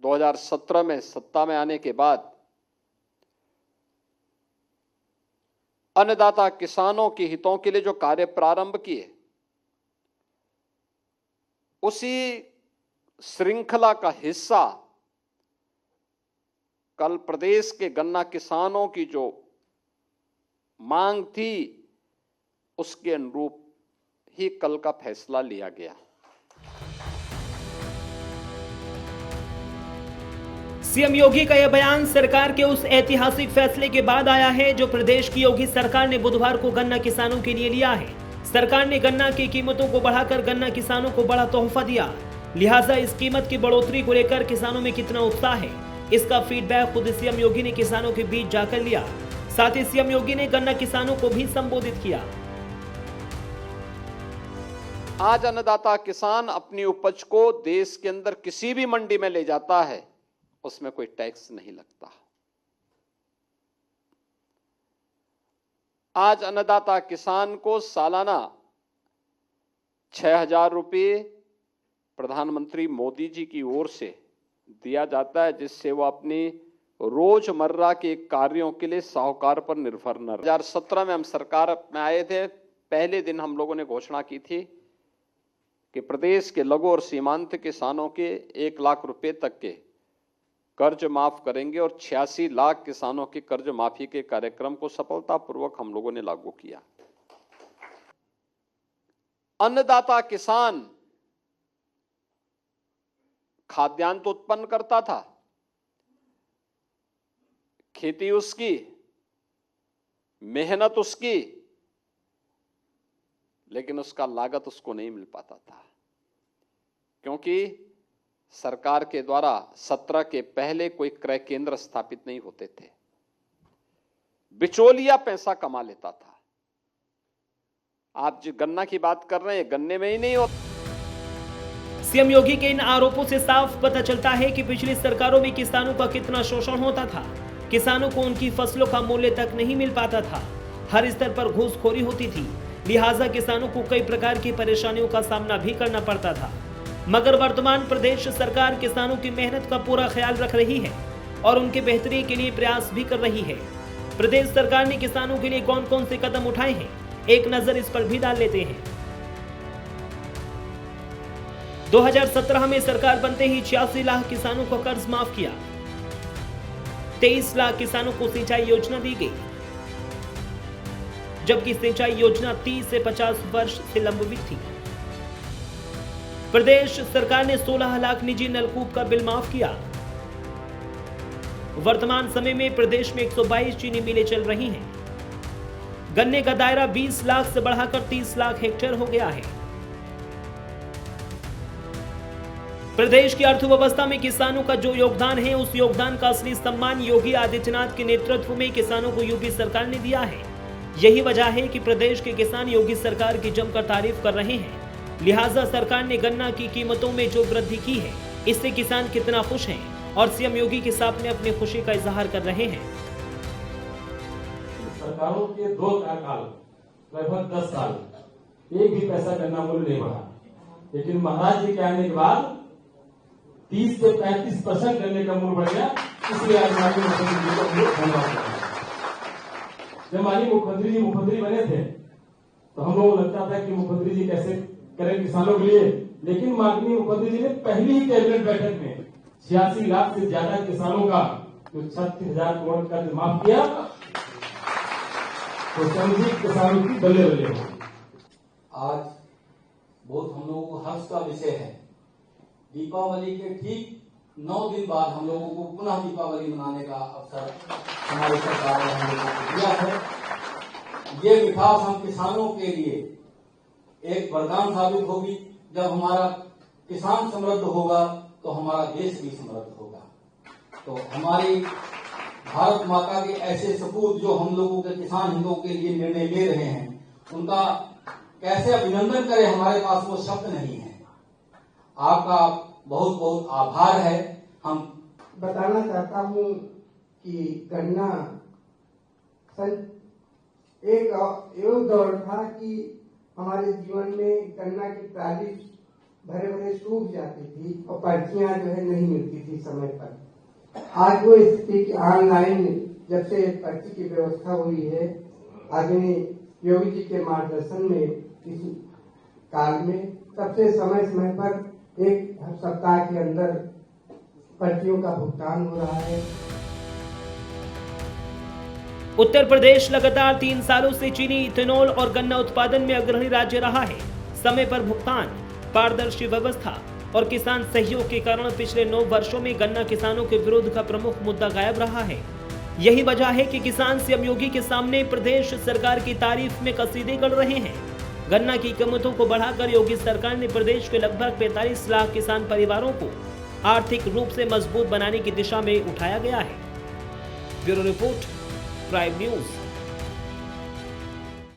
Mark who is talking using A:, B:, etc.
A: 2017 में सत्ता में आने के बाद अन्नदाता किसानों के हितों के लिए जो कार्य प्रारंभ किए, उसी श्रृंखला का हिस्सा कल प्रदेश के गन्ना किसानों की जो मांग थी, उसके अनुरूप ही कल का फैसला लिया गया।
B: सीएम योगी का यह बयान सरकार के उस ऐतिहासिक फैसले के बाद आया है जो प्रदेश की योगी सरकार ने बुधवार को गन्ना किसानों के लिए लिया है। सरकार ने गन्ना की कीमतों को बढ़ाकर गन्ना किसानों को बड़ा तोहफा दिया, लिहाजा इस कीमत की बढ़ोतरी को लेकर किसानों में कितना उत्साह है, इसका फीडबैक खुद सीएम योगी ने किसानों के बीच जाकर लिया। साथ ही सीएम योगी ने गन्ना किसानों को भी संबोधित किया।
A: आज अन्नदाता किसान अपनी उपज को देश के अंदर किसी भी मंडी में ले जाता है, उसमें कोई टैक्स नहीं लगता। आज अन्नदाता किसान को सालाना 6,000 रुपये प्रधानमंत्री मोदी जी की ओर से दिया जाता है, जिससे वो अपनी रोजमर्रा के कार्यों के लिए साहूकार पर निर्भर न रहे। 2017 में हम सरकार में आए थे, पहले दिन हम लोगों ने घोषणा की थी कि प्रदेश के लघु और सीमांत किसानों के 1 लाख रुपए तक के कर्ज माफ करेंगे और 86 लाख किसानों के कर्ज माफी के कार्यक्रम को सफलतापूर्वक हम लोगों ने लागू किया। अन्नदाता किसान खाद्यान्न तो उत्पन्न करता था, खेती उसकी, मेहनत उसकी, लेकिन उसका लागत उसको नहीं मिल पाता था, क्योंकि सरकार के द्वारा 17 के पहले कोई क्रय केंद्र स्थापित नहीं होते थे। बिचौलिया पैसा कमा लेता था। आप जो गन्ना की बात कर रहे हैं, गन्ने में ही नहीं होता।
B: सीएम योगी के इन आरोपों से साफ पता चलता है कि पिछली सरकारों में किसानों का कितना शोषण होता था। किसानों को उनकी फसलों का मूल्य तक नहीं मिल पाता था, हर स्तर पर घूसखोरी होती थी, लिहाजा किसानों को कई प्रकार की परेशानियों का सामना भी करना पड़ता था। मगर वर्तमान प्रदेश सरकार किसानों की मेहनत का पूरा ख्याल रख रही है और उनके बेहतरी के लिए प्रयास भी कर रही है। प्रदेश सरकार ने किसानों के लिए कौन कौन से कदम उठाए हैं, एक नजर इस पर भी डाल लेते हैं। 2017 में सरकार बनते ही 86 लाख किसानों को कर्ज माफ किया, 23 लाख किसानों को सिंचाई योजना दी गई, जबकि सिंचाई योजना 30 से 50 वर्ष से लंबित थी। प्रदेश सरकार ने 16 लाख निजी नलकूप का बिल माफ किया। वर्तमान समय में प्रदेश में 122 चीनी मिलें चल रही हैं। गन्ने का दायरा 20 लाख से बढ़ाकर 30 लाख हेक्टेयर हो गया है। प्रदेश की अर्थव्यवस्था में किसानों का जो योगदान है, उस योगदान का असली सम्मान योगी आदित्यनाथ के नेतृत्व में किसानों को यूपी सरकार ने दिया है। यही वजह है कि प्रदेश के किसान योगी सरकार की जमकर तारीफ कर रहे हैं। लिहाजा सरकार ने गन्ना की कीमतों में जो वृद्धि की है, इससे किसान कितना खुश हैं और सीएम योगी के सामने अपनी खुशी का इजहार कर रहे हैं।
C: सरकारों के 2 कार्यकाल लगभग 10 साल एक भी पैसा गन्ना मूल्य नहीं बढ़ा, लेकिन महाराज जी के आने के बाद 30 से 35% गन्ने का मूल्य बढ़ गया। इसलिए आज माननीय मुख्यमंत्री जी को धन्यवाद करते हैं। जब माननीय मुख्यमंत्री जी मुख्यमंत्री बने थे तो हम लोग लगता था कि मुख्यमंत्री जी कैसे करें किसानों के लिए, लेकिन माननीय मुख्यमंत्री जी ने पहली ही कैबिनेट बैठक में 86 लाख से ज्यादा किसानों का जो 36,000 करोड़ का माफ किया, तो समझिए किसानों की बल्ले बल्ले हो।
D: आज बहुत हम लोगों को हर्ष का विषय है। दीपावली के ठीक 9 दिन बाद हम लोगों को पुनः दीपावली मनाने का अवसर हमारी सरकार ने हम लोगों को दिया है। ये मिठास हम किसानों के लिए एक वरदान साबित होगी। जब हमारा किसान समृद्ध होगा तो हमारा देश भी समृद्ध होगा। तो हमारी भारत माता के ऐसे सपूत जो हम लोगों के किसान हितों के लिए निर्णय ले रहे हैं, उनका कैसे अभिनंदन करें, हमारे पास वो शब्द नहीं है। आपका बहुत बहुत आभार है। हम
E: बताना चाहता हूं कि गन्ना एक दौर था कि हमारे जीवन में गन्ना की तारीफ भरे भरे सूख जाती थी और पर्चियां जो है नहीं मिलती थी समय पर। आज वो स्थिति की ऑनलाइन जब से पर्ची की व्यवस्था हुई है, आदरणीय योगी जी के मार्गदर्शन में इस काल में सबसे समय समय पर एक सप्ताह के अंदर पर्चियों का भुगतान हो रहा है।
B: उत्तर प्रदेश लगातार 3 सालों से चीनी, इथेनॉल और गन्ना उत्पादन में अग्रणी राज्य रहा है। समय पर भुगतान, पारदर्शी व्यवस्था और किसान सहयोग के कारण पिछले 9 वर्षों में गन्ना किसानों के विरोध का प्रमुख मुद्दा गायब रहा है। यही वजह है कि किसान सीएम योगी के सामने प्रदेश सरकार की तारीफ में कसीदे गढ़ रहे हैं। गन्ना की कीमतों को बढ़ाकर योगी सरकार ने प्रदेश के लगभग 45 लाख किसान परिवारों को आर्थिक रूप से मजबूत बनाने की दिशा में उठाया गया है। Bureau report, prime news.